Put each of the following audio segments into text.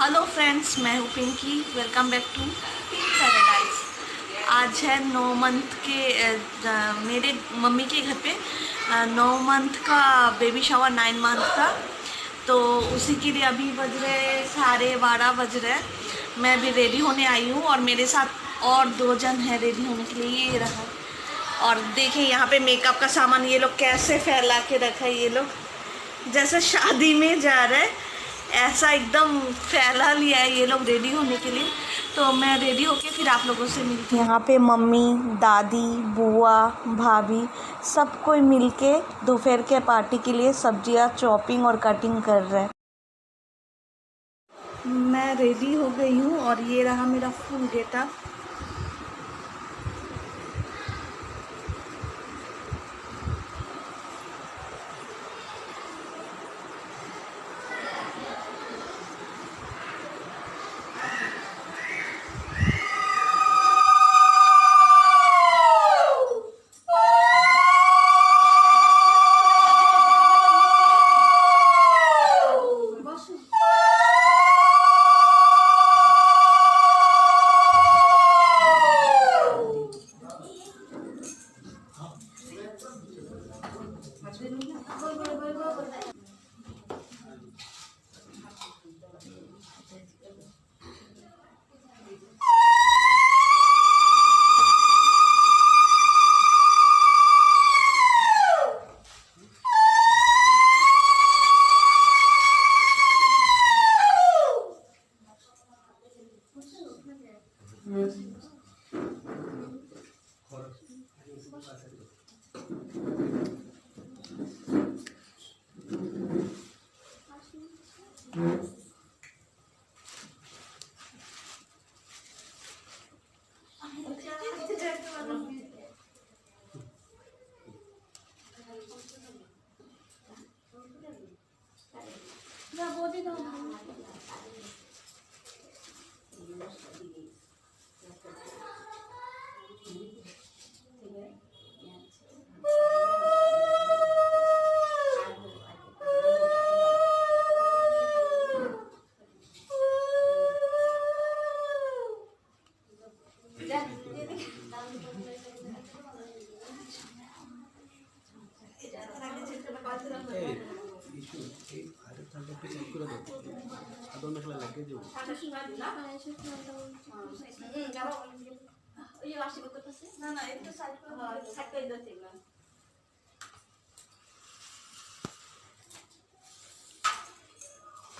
Hello friends, मैं हूँ Pinky. Welcome back to Pink Paradise. आज है 9 मंथ के मेरे मम्मी के घर पे 9 मंथ का बेबी शावर, 9 मंथ का। तो उसी के लिए अभी बज रहे 12:30 बज रहे। मैं अभी रेडी होने आई हूँ और मेरे साथ और 2 जन हैं रेडी होने के लिए। ये रहा। और देखिए यहाँ पे मेकअप का सामान ये लोग कैसे फैला के रखा है। ये लोग जैसे शादी में जा रहे हैं ऐसा एकदम फैला लिया है ये लोग रेडी होने के लिए। तो मैं रेडी होके फिर आप लोगों से मिलती हूँ। यहाँ पे मम्मी, दादी, बुआ, भाभी सब कोई मिलके दोपहर के पार्टी के लिए सब्जियाँ चॉपिंग और कटिंग कर रहे हैं। मैं रेडी हो गई हूँ और ये रहा मेरा फुल गेटअप।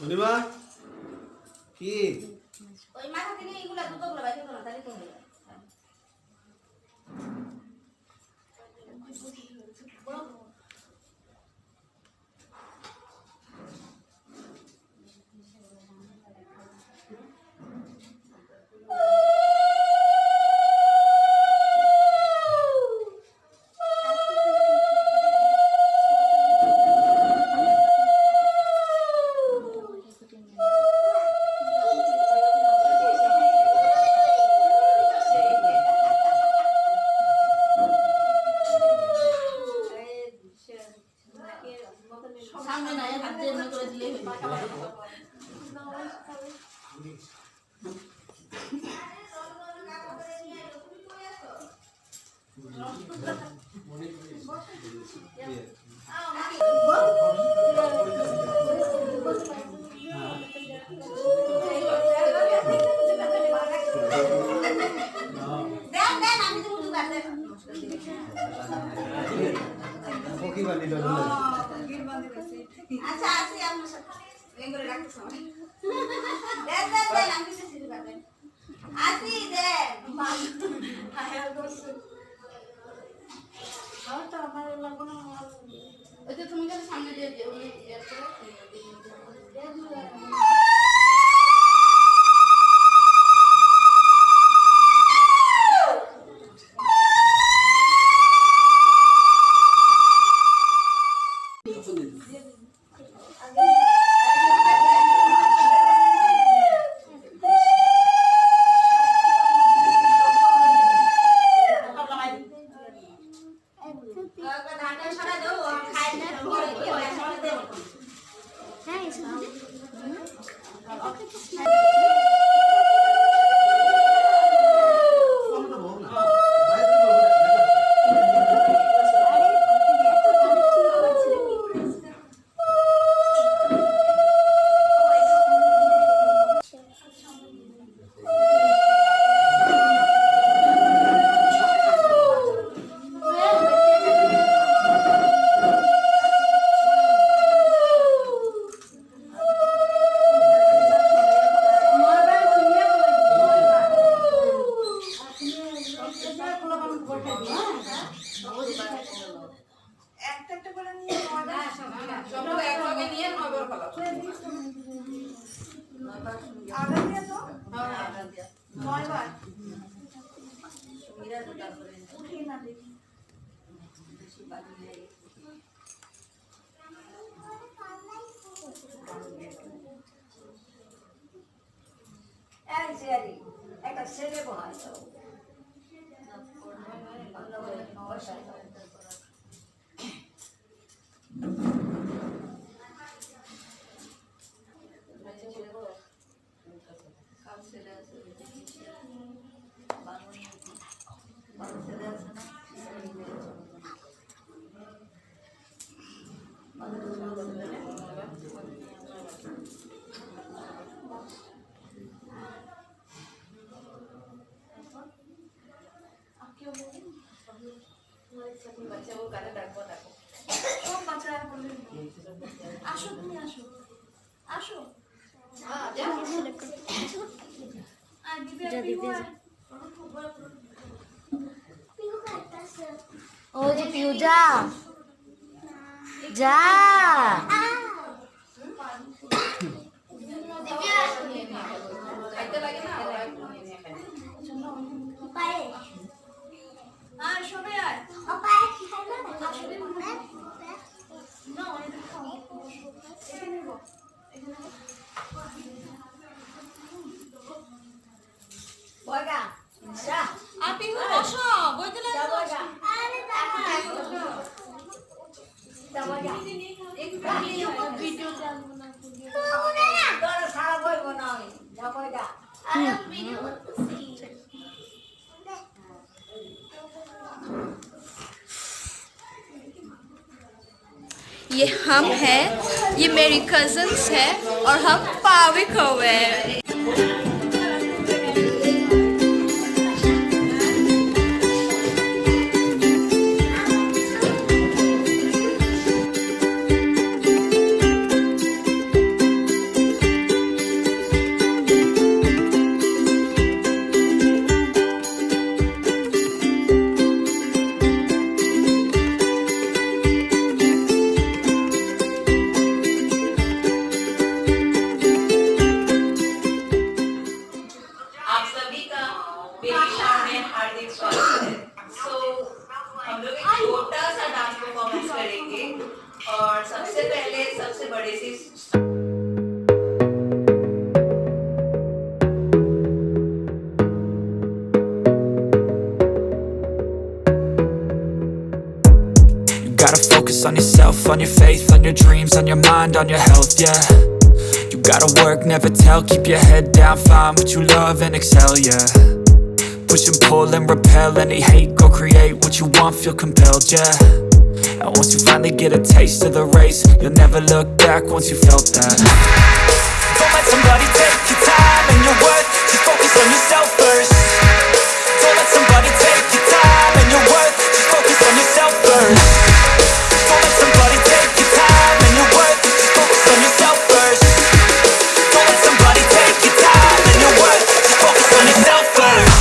অনিমা কি ওই মাথা থেকে এইগুলা দুটোগুলো বাইরে করো তাহলে তো হয়ে যাবে। সামনে না হাত দিয়ে এমনি করে দিলেই হয়ে যাবে। আচ্ছা আসি আপনার সাথে এই করে রাখতে সময় দেন দেন দেন আমি কিছু শুরু করবেন আসি দেন হায়ার দোস্ত আর তো আমার লাগবে না। ওই যে তুমি যদি সামনে দিয়ে দিও উনি এর করে একটা একটা করে নিয়ে আগে দিয়ে তো 9 বার উঠিয়ে না দেখি একটা ছেলে বহাই আসো তুমি আসো আসো ও যে পিউ যা যা সবাই আয় বয়গা যা আপনি বসো বইতে লাগো ভিডিও চালবো না তোর সারা বই বানাই যা বয়গা ভিডিও ये हम हैं, ये मेरी कजन्स हैं और हम पाविक हुए हैं। हम लोग एक छोटा सा डांस परफॉर्मेंस करेंगे और सबसे पहले सबसे बड़े से You gotta focus on yourself, on your faith, on your dreams, on your mind, on your health, yeah. You gotta work, never tell, keep your head down, find what you love and excel, yeah. Push and pull and repel any hate, go create what you want, feel compelled, yeah. And once you finally get a taste of the race, you'll never look back once you felt that. Don't let somebody take your time and your worth, just focus on yourself first. Don't let somebody take your time and your worth, just focus on yourself first. Don't let somebody take your time and your worth, just focus on yourself first. Don't let somebody take your time and your worth, just focus on yourself first.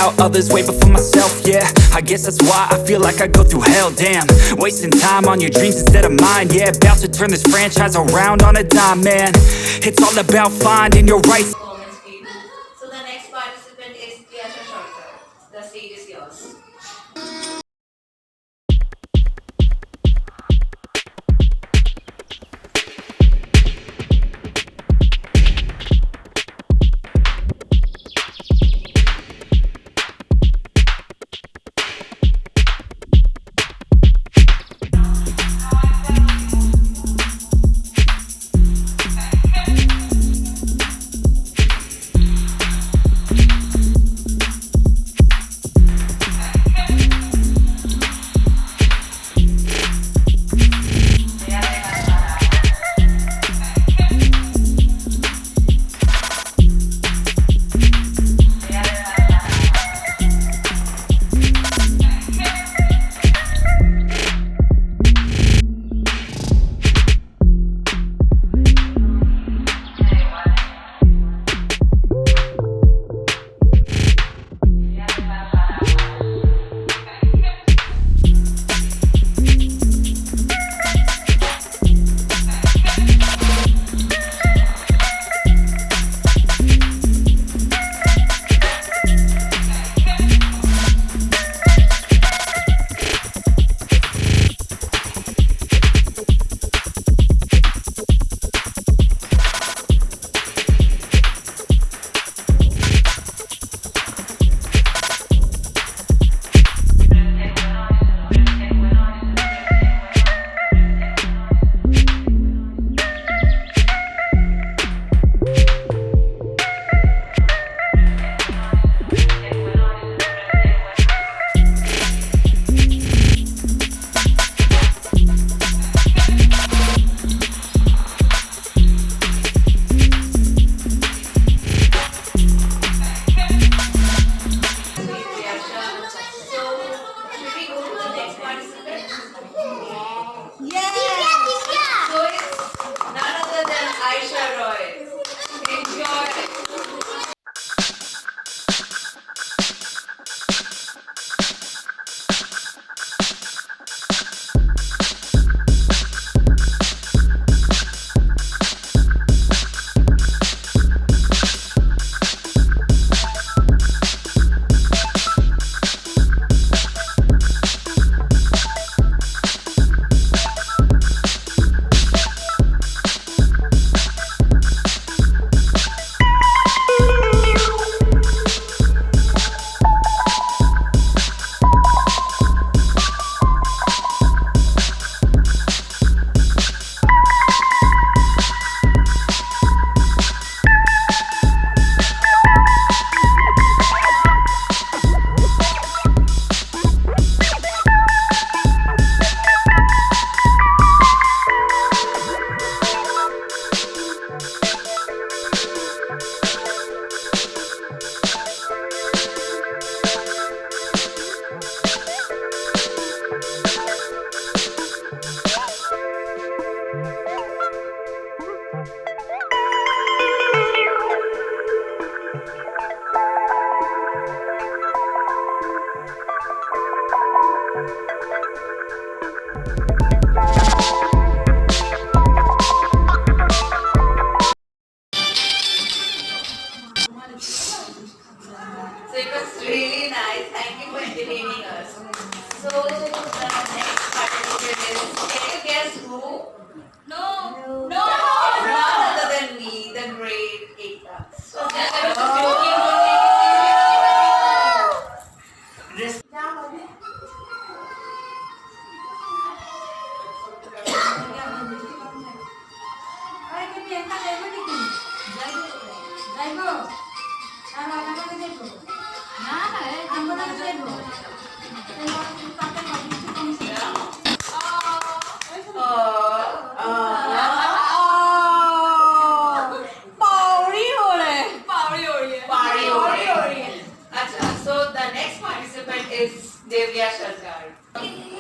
about others way before myself, yeah. I guess that's why I feel like I go through hell, damn. Wasting time on your dreams instead of mine, yeah. About to turn this franchise around on a dime, man. It's all about finding your right. Performance fee. So the next participant is Yasha Sharkar. The stage is yours. So it was really nice. Thank you for entertaining us. So the next participant is, can you guess who? No. None other than me, the great Ekta. So I was just joking only. So the next participant is Devya Sharkar.